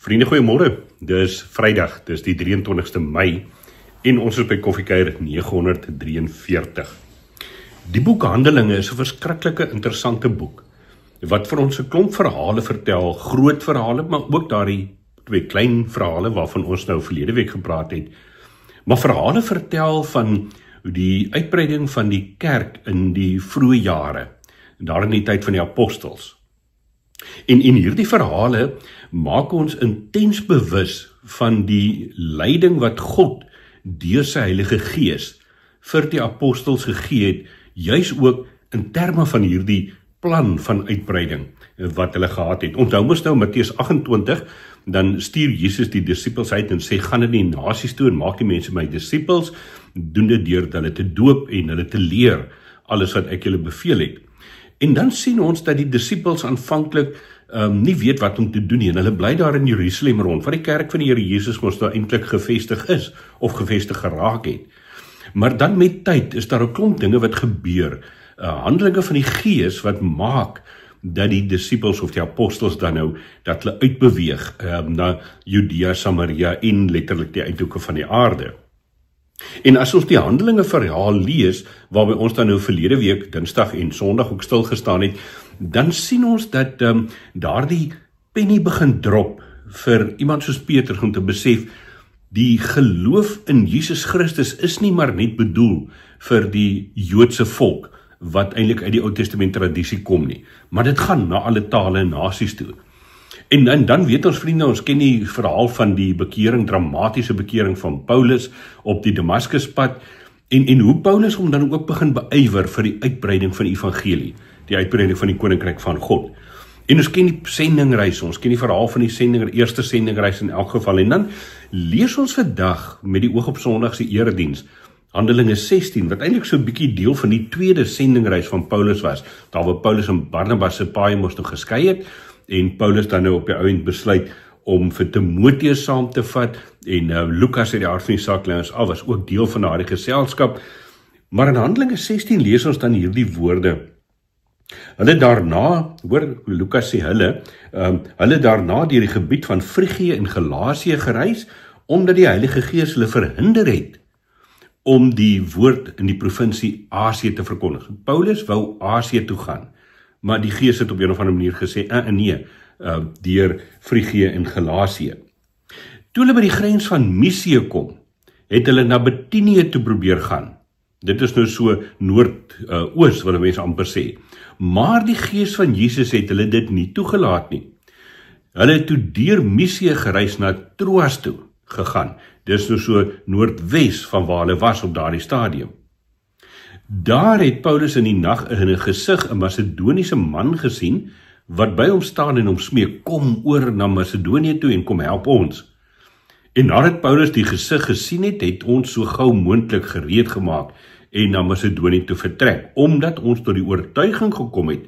Vriende, goeiemôre. Dis Vrydag, dis die 23ste Mei en ons is by Koffiekuier 943. Die boek Handelinge is 'n verskriklike interessante boek wat vir ons 'n klomp verhale vertel, groot verhale, maar ook daardie twee klein verhale waarvan ons nou verlede week gepraat het. Maar verhale vertel van die uitbreiding van die kerk in die vroeë jare, daar in die tyd van die apostels. En hierdie verhale maak ons intens bewus van die leiding wat God deur sy Heilige Gees vir die apostels gegee het, juis ook in terme van hierdie plan van uitbreiding wat hulle gehad het. Onthou mos nou Matteus 28, dan stuur Jesus die disippels uit en sê, gaan in die nasies toe en maak die mense my disippels, doen dit deur hulle te doop en hulle te leer alles wat ek julle beveel het. En dan sien ons dat die disippels aanvanklik nie weet wat om te doen nie, en hulle bly daar in Jerusalem rond, waar die kerk van die Here Jesus mos nou eintlik gevestig is, of gevestig geraak het. Maar dan met tyd is daar 'n klomp dinge wat gebeur, handelinge van die Gees wat maak dat die disippels of die apostels dan nou, dat hulle uitbeweeg na Judea, Samaria en letterlik die uithoeke van die aarde. En as ons die Handelinge verhaal lees, waarby ons dan nou verlede week, Dinsdag en Sondag ook stil gestaan het, dan sien ons dat daardie penny begin drop vir iemand soos Petrus om te besef, die geloof in Jesus Christus is nie maar net bedoel vir die Joodse volk, wat eintlik uit die Ou Testament tradisie kom nie, maar dit gaan na alle tale en nasies toe. En dan weet ons vriende, ons ken die verhaal van die bekering, dramatiese bekering van Paulus op die Damaskuspad, en hoe Paulus hom dan ook begin beywer vir die uitbreiding van die evangelie, die uitbreiding van die koninkryk van God. En ons ken die sendingreis, ons ken die verhaal van die eerste sendingreis in elk geval, en dan lees ons vandag met die oog op Sondag se erediens, Handelinge 16, wat eintlik so 'n bietjie deel van die tweede sendingreis van Paulus was, daar waar Paulus en Barnabas se paai moes nog geskei het, en Paulus dan nou op die ouend besluit om vir Timoteus saam te vat, en Lukas uit die aard van die saak lei ons af, was ook deel van daardie geselskap. Maar in Handelinge 16 lees ons dan hierdie woorde. Hulle daarna, hoor Lukas sê hulle daarna deur die gebied van Frigië en Galasië gereis, omdat die Heilige Gees hulle verhinder het om die woord in die provinsie Asië te verkondig. Paulus wou Asië toe gaan, maar die Gees het op 'n of ander manier gesê, deur Frigië en Galasië. Toe hulle by die grens van Misië kom, het hulle na Bitinië toe probeer gaan. Dit is nou so noord-oos, wat mense amper sê. Maar die Gees van Jesus het hulle dit nie toegelaat nie. Hulle het toe deur Misië gereis na Troas toe gegaan. Dis nou so noordwes van waar hulle was op daardie stadium. Daar het Paulus in die nag in 'n gesig 'n Macedoniese man gesien, wat by hom staan en hom smeek, kom oor na Macedonië toe en kom help ons. En nadat Paulus die gesig gesien het, het ons so gou moontlik gereed gemaak en na Macedonië toe vertrek, omdat ons tot die oortuiging gekom het,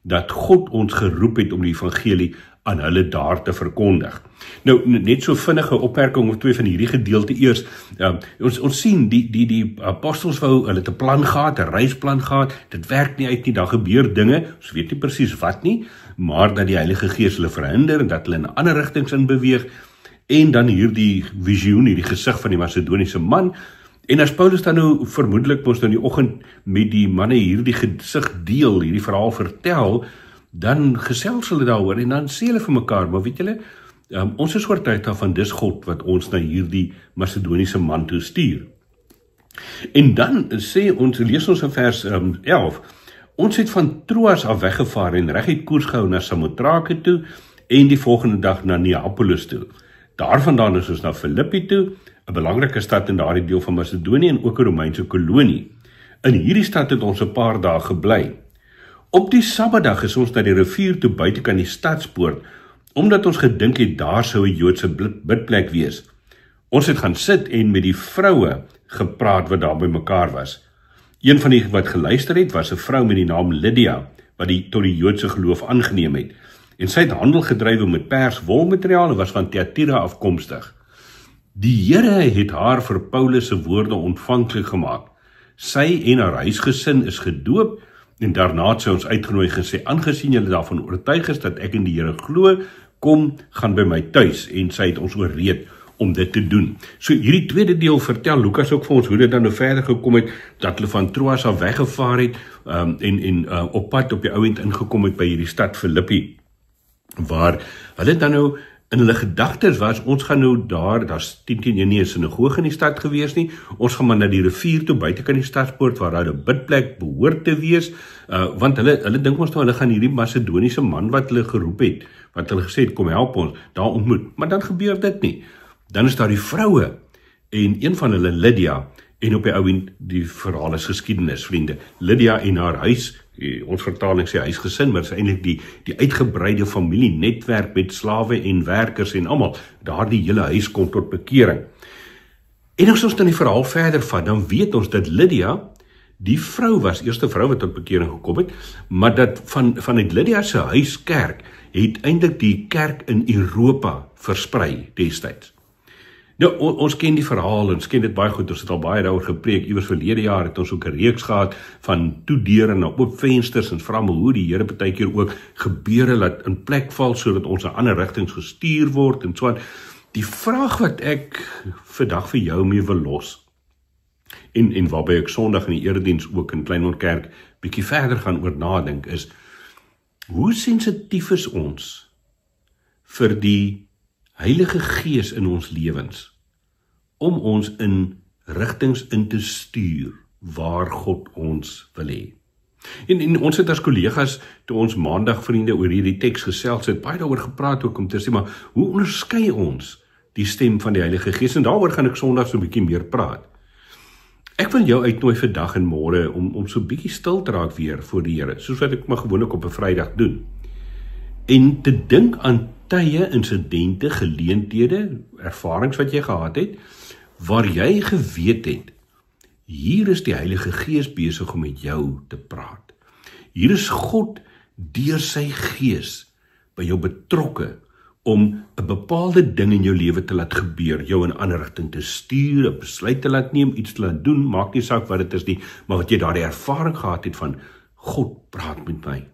dat God ons geroep het om die evangelie aan hulle daar te verkondig. Nou, net so vinnige opmerking of twee van hierdie gedeelte eers. Ons sien, die apostels wou, hulle het 'n plan gehad, 'n reisplan gehad, dit werk nie uit nie, daar gebeur dinge, ons weet nie presies wat nie, maar dat die Heilige Gees hulle verhinder, en dat hulle in ander rigtings in beweeg, en dan hierdie visioen, hierdie gesig van die Macedoniese man, en as Paulus dan nou vermoedelik moes nou in die oggend met die manne hierdie gesig deel, hierdie verhaal vertel, dan gesels hulle daaroor, en dan sê hulle vir mekaar, maar weet julle, ons is oortuig daarvan, dis God wat ons na hierdie Macedoniese man toe stuur. En dan lees ons in vers 11, ons het van Troas af weggevaar en reguit koers gehou na Samothrake toe, en die volgende dag na Neapolis toe. Daarvandaan is ons na Filippi toe, 'n belangrike stad in daardie deel van Macedonië en ook 'n Romeinse kolonie. In hierdie stad het ons 'n paar dae gebly. Op die Sabbatdag is ons na die rivier toe buitekant die stadspoort, omdat ons gedink het daar sou 'n Joodse bidplek wees. Ons het gaan sit en met die vroue gepraat wat daar by mekaar was. Een van die wat geluister het, was 'n vrou met die naam Lydia, wat tot die Joodse geloof aangeneem het. En sy het handel gedrywe met pers wolmateriaal en was van Thyatira afkomstig. Die Here het haar vir Paulus se woorde ontvanklik gemaak. Sy en haar huisgesin is gedoop, en daarna het sy ons uitgenooi gesê, aangesien julle daarvan oortuig is dat ek in die Here glo, kom, gaan by my tuis, en sy het ons oorreed om dit te doen. So hierdie tweede deel vertel Lukas ook vir ons hoe dit dan nou verder gekom het, dat hulle van Troas af weggevaar het, en op pad op die ou end ingekom het by hierdie stad Filippi, waar hulle dan nou in hulle gedagtes was, ons gaan nou daar's 10 nie 'n sinagoge in die stad gewees nie, ons gaan maar na die rivier toe, buitekant die stadspoort, waar daar 'n bidplek behoort te wees, want hulle dink ons nou, hulle gaan hierdie Macedoniese man wat hulle geroep het, wat hulle gesê het, kom help ons, daar ontmoet, maar dan gebeur dit nie. Dan is daar die vroue, en een van hulle Lydia, en op die ou end die verhaal is geskiedenis, vriende. Lydia en haar huis, ons vertaling sê huisgesin, maar dit is eintlik die uitgebreide familienetwerk met slawe en werkers en almal, daardie hele huis kom tot bekering. En as ons dan die verhaal verder vat, dan weet ons dat Lydia, die vrou was, eerste vrou wat tot bekering gekom het, maar dat vanuit Lydia se huiskerk, het eintlik die kerk in Europa versprei destyds. Nou, ons ken die verhaal, ons ken dit baie goed, ons het al baie daaroor gepreek, iewers verlede jaar het ons ook 'n reeks gehad van toedeure na oop vensters, en vra maar hoe die Here partykeer ook gebeure laat in plek val, sodat ons in ander rigtings gestuur word, en so aan. Die vraag wat ek vandag vir jou mee wil los, en waarby ek Sondag in die erediens ook in Kleinmond Kerk bietjie verder gaan oor nadink, is, hoe sensitief is ons vir die Heilige Gees in ons lewens, om ons in rigtings in te stuur, waar God ons wil hê. En ons het as kollegas, toe ons maandag vriende oor hierdie teks gesels het, baie daaroor gepraat ook om te sê, maar hoe onderskei ons die stem van die Heilige Gees? En daaroor gaan ek Sondag so 'n bietjie meer praat. Ek wil jou uitnooi vir dag en môre, om so 'n bietjie stil te raak weer voor die Here, soos wat ek maar gewoonlik op 'n Vrydag doen. En te dink aan tye, insidente, geleenthede, ervarings wat jy gehad het, waar jy geweet het, hier is die Heilige Gees besig om met jou te praat. Hier is God deur sy Gees by jou betrokke om 'n bepaalde ding in jou lewe te laat gebeur, jou in 'n ander rigting te stuur, 'n besluit te laat neem, iets te laat doen, maak nie saak wat dit is nie, maar wat jy daardie ervaring gehad het van, God praat met my.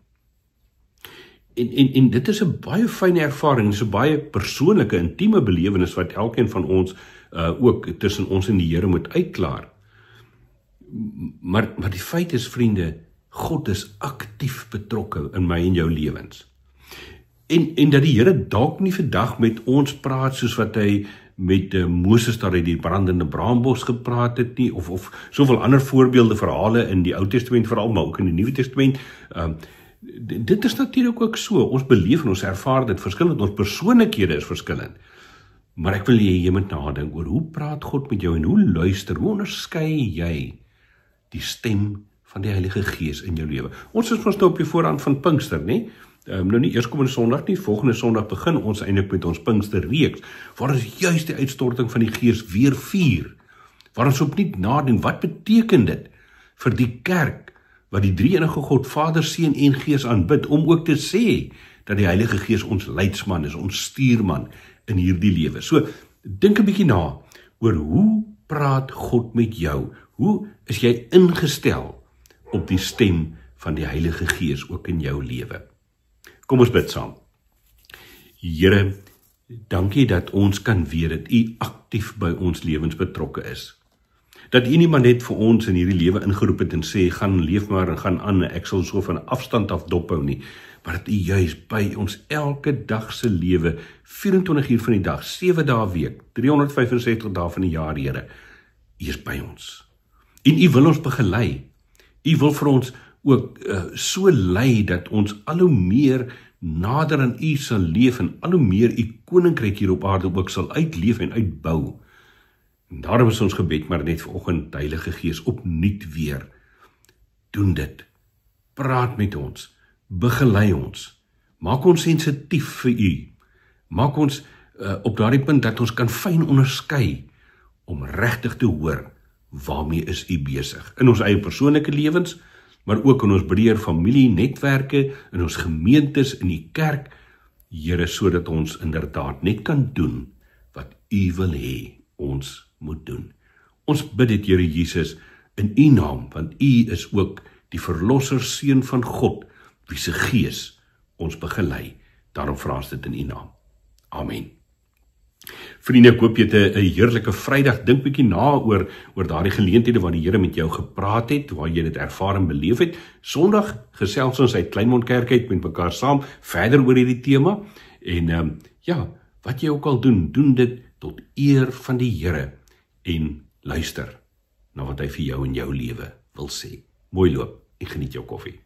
En dit is 'n baie fyn ervaring, dit is 'n baie persoonlike, intieme belewenis wat elkeen van ons ook tussen ons en die Here moet uitklaar. Maar die feit is, vriende, God is aktief betrokke in my en jou lewens. En dat die Here dalk nie vandag met ons praat soos wat hy met Moses daar uit die brandende braambos gepraat het nie, of soveel ander voorbeelde, verhale in die Ou Testament veral, maar ook in die Nuwe Testament. Dit is natuurlik ook so, ons beleef en ons ervaar dit verskillend, ons persoonlikhede is verskillend. Maar ek wil jy moet nadink oor hoe praat God met jou en hoe luister, hoe onderskei jy die stem van die Heilige Gees in jou lewe. Ons is nou op die voorhand van Pinkster, nie? Nou nie eerskomende Sondag nie, volgende Sondag begin ons eintlik met ons Pinksterreeks, waar ons juist die uitstorting van die Gees weer vier, waar ons opnuut nadink, wat beteken dit vir die kerk, wat die drie-enige God, Vader, Seun en Gees aanbid, om ook te sê, dat die Heilige Gees ons leidsman is, ons stuurman in hierdie lewe. So, dink 'n bietjie na, oor hoe praat God met jou? Hoe is jy ingestel op die stem van die Heilige Gees ook in jou lewe? Kom ons bid saam. Here, dankie dat ons kan weet dat U aktief by ons lewens betrokke is. Dat U nie maar net vir ons in hierdie lewe ingeroep het en sê, gaan leef maar en gaan aan, ek sal so van afstand af dophou nie, maar dat U juis by ons elke dag se lewe, 24 uur van die dag, 7 dae 'n week, 365 dae van die jaar, Here, U is by ons. En U wil ons begelei. U wil vir ons ook so lei dat ons al hoe meer nader aan U sal leef en al hoe meer U koninkryk hier op aarde ook sal uitleef en uitbou. En daarom is ons gebed maar net vanoggend, Heilige Gees, opnuut weer. Doen dit. Praat met ons. Begelei ons. Maak ons sensitief vir U. Maak ons op daardie punt dat ons kan fyn onderskei om regtig te hoor waarmee is U besig. In ons eie persoonlike lewens, maar ook in ons breër familie, netwerke, in ons gemeentes, in die kerk, Here, sodat ons inderdaad net kan doen wat U wil hê ons moet doen. Ons bid dit, Here Jesus, in U naam, want U is ook die Verlosser, Seun van God, wie se Gees ons begelei. Daarom vra ons dit in U naam. Amen. Vriende, ek hoop jy het 'n heerlike Vrydag. Dink bietjie na oor daardie geleenthede waar die Here met jou gepraat het, waar jy dit ervaar en beleef het. Sondag gesels ons uit Kleinmond Kerk uit met mekaar saam verder oor hierdie tema. En wat jy ook al doen dit tot eer van die Here en luister na wat hy vir jou in jou lewe wil sê. Mooi loop en geniet jou koffie.